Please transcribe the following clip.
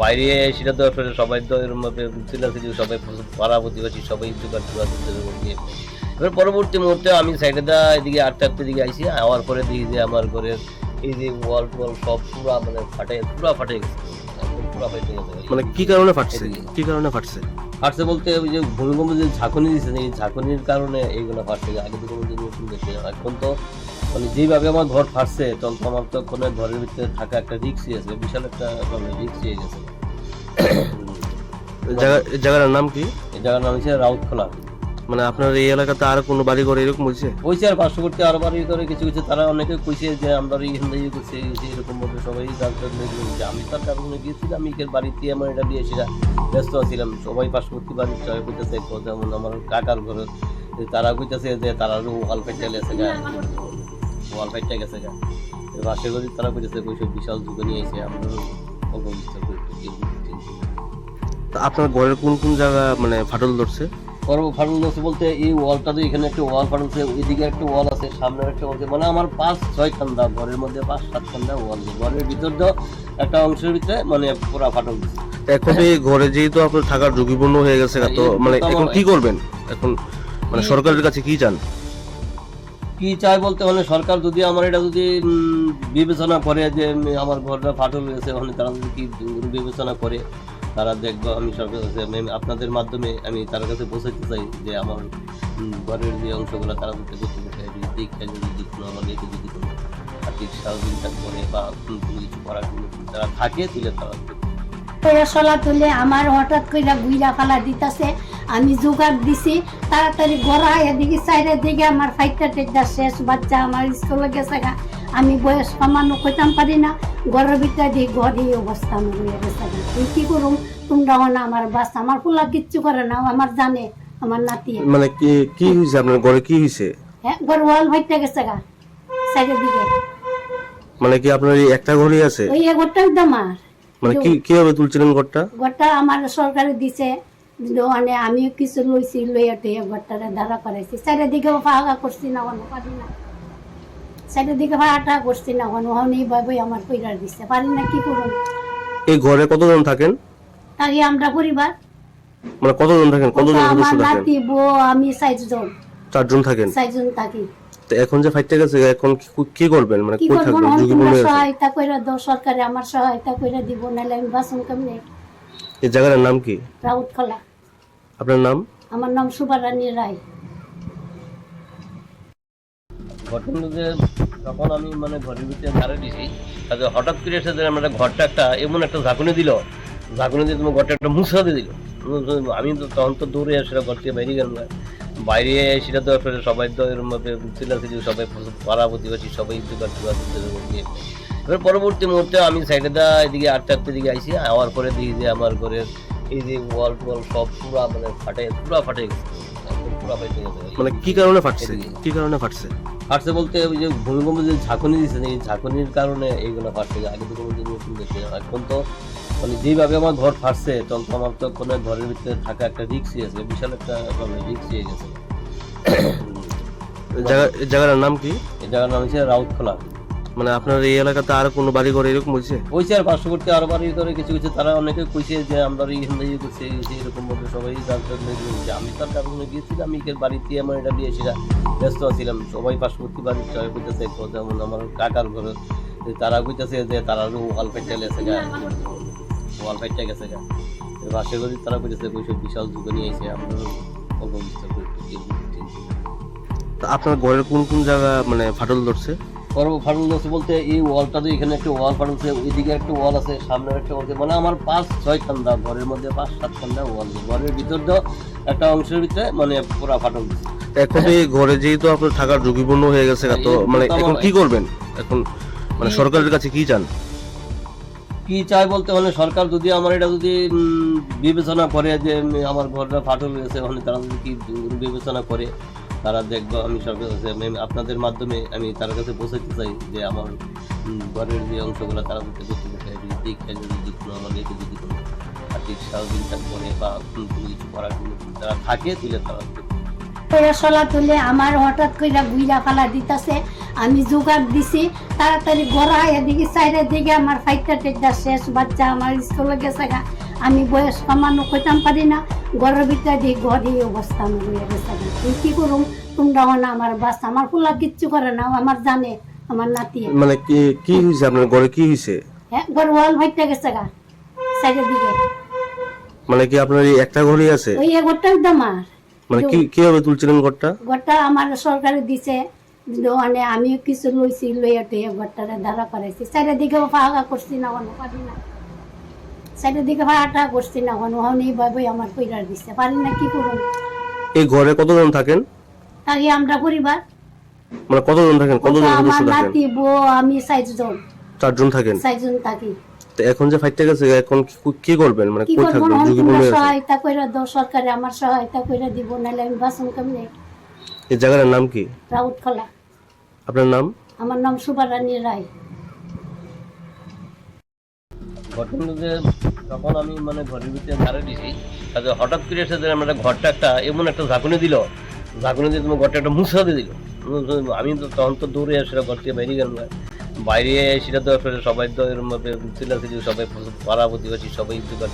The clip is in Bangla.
বাইরে সেটা তো আসলে সবাই তো এরকম ভাবে চিল্লাচিল্লি যে সবাই পাড়া প্রতিবেশী সবাই দোকান টোকান দিয়ে। এবার পরবর্তী মুহূর্তে আমি সাইডে এদিকে আটতে দিকে আইছি। আওয়ার পরে দেখি যে আমার ঘরের এই যে ওয়াল টোয়াল সব পুরা মানে পুরা ফাটে গেছে। একদম পুরা ফাইটে গেছে। মানে কি কারণে ফাটছে? কি কারণে ফাটছে? ফাটছে বলতে ওই যে ভূমিকম্প যে ঝাঁকুনি দিচ্ছে এই ঝাঁকুনির কারণে এইগুলো ফাটছে। আগে তো কোনোদিন এরকম দেখি না। এখন তো মানে যেভাবে আমার ঘর ফাটছে তখন তো আমার তো কোনো ঘরের ভিতরে থাকা একটা রিস্ক আছে, বিশাল একটা মানে রিস্ক হয়ে গেছে। জায়গার নাম কি? এই জায়গার নাম হচ্ছে রাউতখোলা। মানে আপনার এই এলাকাতে আর কোনো বাড়ি ঘর এরকম হয়েছে? কইছে আর পার্শ্ববর্তী আরো বাড়ি করে কিছু কিছু তারা অনেকে কইছে যে আমরা এইখান থেকে করছে এরকম ভাবে সবাই জানতে যে আমি তার কারণে গিয়েছিলাম, আমি এর বাড়িতে আমার এটা দিয়ে সেটা ব্যস্ত ছিলাম। সবাই পার্শ্ববর্তী বাড়ির সবাই কইতেছে, যেমন আমার কাকার ঘরে তারা কইতেছে যে তারা ওয়াল ফাইটে গেছে গা, ওয়াল ফাইটে গেছে গা। পাশের বাড়ি তারা কইতেছে কইসব বিশাল যুগে নিয়ে এসে আমরা অল্প বিস্তার করি। আপনার ঘরের কোন কোন জায়গা মানে ফাটল ধরছে? ফাটল ধরছে বলতে এই ওয়ালটা তো এখানে একটা ওয়াল ফাটলছে, ওইদিকে একটা ওয়াল আছে, সামনের একটা ওয়াল আছে, মানে আমার 5-6 খান্দা ঘরের মধ্যে 5-7 খান্দা ওয়াল, ঘরের ভিতর তো একটা অংশের ভিতরে মানে পুরা ফাটল দিচ্ছে। এখন এই ঘরে যেহেতু আপনার থাকার ঝুঁকিপূর্ণ হয়ে গেছে, তো মানে এখন কি করবেন? এখন মানে সরকারের কাছে কি চান? কি চাই বলতে মানে সরকার যদি আমার এটা যদি বিবেচনা করে যে আমার ঘরটা ফাটল হয়েছে, ওখানে তারা যদি কি বিবেচনা করে তারা দেখবো, আমি সরকার কাছে আপনাদের মাধ্যমে আমি তার কাছে পৌঁছাইতে চাই যে আমার ঘরের যে অংশগুলো তারা যদি করতে দেখে যদি কোনো আমার রেখে যদি কোনো আর্থিক সহযোগিতা করে বা কোনো কিছু করার জন্য তারা থাকে তুলে তারা সলা তুলে আমার হঠাৎ করে গুইরা ফালা দিতেছে, আমি জোগাড় দিছি তাড়াতাড়ি গড়া এদিকে সাইডের দিকে আমার ফাইটটা টেকটা শেষ, বাচ্চা আমার স্কুলে গেছে গা, আমি বয়স কমানো কইতাম পারি না, ঘরের ভিতরে দিয়ে ঘরে অবস্থা আমার হয়ে গেছে গা। তুই কি করুম, তোমরা না আমার বাচ্চা, আমার পোলা কিচ্ছু করে না, আমার জানে আমার নাতি। মানে কি হয়েছে আপনার ঘরে? কি হয়েছে? হ্যাঁ, ঘর ওয়াল ফাইটটা গেছে গা সাইডের দিকে। মানে কি আপনার এই একটা ঘরই আছে? ওই ঘরটাই তো আমার। মানে কিভাবে তুলছিলেন ঘরটা? ঘরটা আমার সরকারে দিছে, মানে আমি কিছু লইছি, লইয়া টইয়া ঘরটারে দাঁড়া করাইছি, চারিদিকেও ফাঁকা করছি না, কোনো পারি না, চারিদিকে ফাঁকা করছি না, কোনো এইভাবে আমার পরিবার দিচ্ছে, পারি না, কি করুন। এই ঘরে কতজন থাকেন? তাই আমরা পরিবার মানে কতজন থাকেন? কতজন আমার সদস্য থাকেন? নাতি বউ আমি 4 4 জন থাকেন। 4 জন থাকি। তো এখন যে ফাইটটা গেছে, এখন কি করবেন? মানে কি কই করবো, থাকবেন? ঝুঁকিপূর্ণ তোমরা হয়ে আছে। সহায়তা করে দাও, সরকারে আমার সহায়তা করে দিব, নাহলে আমি বাসন কেমনে। এই জায়গার নাম কি? রাউতখোলা। আপনার নাম? আমার নাম সুবারানী রায়। ঘটনা যে তখন আমি মানে ঘরের ভিতরে ধারে দিছি, তাদের হঠাৎ করে এসে আমরা ঘরটা একটা এমন একটা ঝাঁকুনি দিল, ঝাঁকুনি দিয়ে তোমার ঘরটা একটা মুছা দিয়ে দিল। আমি তো তখন তো দৌড়ে সেটা ঘর থেকে বাইরে গেলাম না, বাইরে সেটা তো আসলে সবাই তো এরকম ভাবে চিল্লাচিল্লি সবাই পাড়া প্রতিবেশী সবাই দোকান টোকান দিয়ে। এবার পরবর্তী মুহূর্তে আমি সাইডে এদিকে আটতে দিকে আইছি। আওয়ার পরে দেখি যে আমার ঘরের এই যে ওয়াল টোয়াল সব পুরা মানে পুরা ফাটে গেছে। একদম পুরা ফাটে গেছে। মানে কি কারণে ফাটছে? কি কারণে ফাটছে? ফাটছে বলতে ওই যে ভূমিকম্প যে ঝাঁকুনি দিচ্ছে এই ঝাঁকুনির কারণে এইগুলো ফাটছে। আগে তো কোনোদিন এরকম দেখি না। এখন তো মানে যেভাবে আমার ঘর ফাটছে তখন তো আমার তো কোনো ঘরের ভিতরে থাকা একটা রিস্ক আছে, বিশাল একটা মানে রিস্ক হয়ে গেছে। জায়গার নাম কি? এই জায়গার নাম হচ্ছে রাউতখোলা। মানে আপনার এই এলাকাতে আর কোনো বাড়ি ঘর এরকম হয়েছে? কইছে আর পার্শ্ববর্তী আরো বাড়ি করে কিছু কিছু তারা অনেকে কইছে যে আমরা এইখান থেকে করছে এরকম ভাবে সবাই জানতে যে আমি তার কারণে গিয়েছিলাম, আমি এর বাড়িতে আমার এটা দিয়ে সেটা ব্যস্ত ছিলাম। সবাই পার্শ্ববর্তী বাড়ির সবাই কইতেছে, যেমন আমার কাকার ঘরে তারা কইতেছে যে তারা ওয়াল ফাইটে গেছে গা, ওয়াল ফাইটে গেছে গা। পাশের বাড়ি তারা কইতেছে কইসব বিশাল যুগে নিয়ে এসে আমরা অল্প বিস্তার করি। আপনার ঘরের কোন কোন জায়গা মানে ফাটল ধরছে? ফাটল ধরছে বলতে এই ওয়ালটা তো এখানে একটা ওয়াল ফাটলছে, ওইদিকে একটা ওয়াল আছে, সামনের একটা ওয়াল আছে, মানে আমার 5-6 খান্দা ঘরের মধ্যে 5-7 খান্দা ওয়াল, ঘরের ভিতর তো একটা অংশের ভিতরে মানে পুরা ফাটল দিচ্ছে। এখন এই ঘরে যেহেতু আপনার থাকার ঝুঁকিপূর্ণ হয়ে গেছে, তো মানে এখন কি করবেন? এখন মানে সরকারের কাছে কি চান? কি চাই বলতে মানে সরকার যদি আমার এটা যদি বিবেচনা করে যে আমার ঘরটা ফাটল হয়েছে, ওখানে তারা যদি কি বিবেচনা করে তারা দেখবো, আমি সরকার কাছে আপনাদের মাধ্যমে আমি তার কাছে পৌঁছাইতে চাই যে আমার ঘরের যে অংশগুলো তারা যদি দেখে যদি কোনো আমার রেখে যদি কোনো আর্থিক সহযোগিতা করে বা কোনো কিছু করার জন্য তারা থাকে তুলে তারা চলা তুলে আমার হঠাৎ করে গুইরা ফালা দিতেছে, আমি জোগাড় দিছি তাড়াতাড়ি গড়া এদিকে সাইডের দিকে আমার ফাইটটা টেকটা শেষ, বাচ্চা আমার স্কুলে গেছে গা, আমি বয়স কমানো কইতাম পারি না, ঘরের ভিতরে দিয়ে ঘরে অবস্থা আমি হয়ে গেছে গা। তুই কি করুম, তোমরা না আমার বাস, আমার ফুলা কিচ্ছু করে না, আমার জানে আমার নাতি। মানে কি হয়েছে আপনার ঘরে, কি হয়েছে? হ্যাঁ, ঘর ওয়াল ফাইটটা গেছে গা সাইডের দিকে। মানে কি আপনার এই একটা ঘরই আছে? ওই ঘরটা আমার, মানে কিভাবে তুলছিলেন ঘরটা? ঘরটা আমার সরকারে দিছে, মানে আমি কিছু লইছি, লইয়া টইয়া ঘরটারে দাঁড়া করাইছি, সাইডের দিকে ফাঁকা করছি না, কোনো পারি না, সাইডের দিকে ফাঁকাটা করছি না, কোনো এইভাবে আমার কইরা দিচ্ছে, পারি না, কি করুন। এই ঘরে কতজন থাকেন? তাকে আমরা পরিবার, মানে কতজন থাকেন, কতজন আমার সদস্য থাকেন? নাতি বউ আমি 4 4 জন থাকেন। 4 জন থাকি। তো এখন যে ফাইটটা গেছে, এখন কি করবেন, মানে কি কই করবো, থাকবেন? তোমরা ঝুঁকিপূর্ণ আছে। সহায়তা কইরা দাও, সরকারে আমার সহায়তা কইরা দিব, নাহলে আমি বাসন কেমনে। এই জায়গাটার নাম কি? রাউত খোলা। আপনার নাম? আমার নাম সুবারানী রায়। ঘটনা যে তখন আমি মানে ঘরের ভিতরে ধারে দিছি, তাতে হঠাৎ করে এসে দেখলাম একটা ঘরটা একটা এমন একটা ঝাঁকুনি দিল, ঝাঁকুনি দিয়ে তোমার ঘরটা একটা মুছা দিয়ে দিল। আমি তো তখন তো দৌড়ে আসলে ঘর থেকে বাইরে গেলাম না, বাইরে সেটা তো আসলে সবাই তো এরকম ভাবে চিল্লাচিল্লি, সবাই পাড়া প্রতিবেশী সবাই জোগাড়